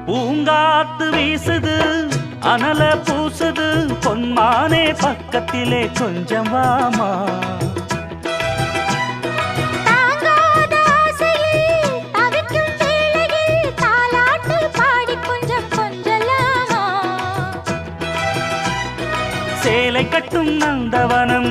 பூங்காத்து வீசுது அனல பூசுது பொன்மானே பக்கத்திலே கொஞ்சம் வாமா. தாங்காத ஆசையில் தவிக்கும் வேளையில் தாலாட்டு பாடி கொஞ்சம் கொஞ்சலாமா. சேலை கட்டும் நந்தவனம்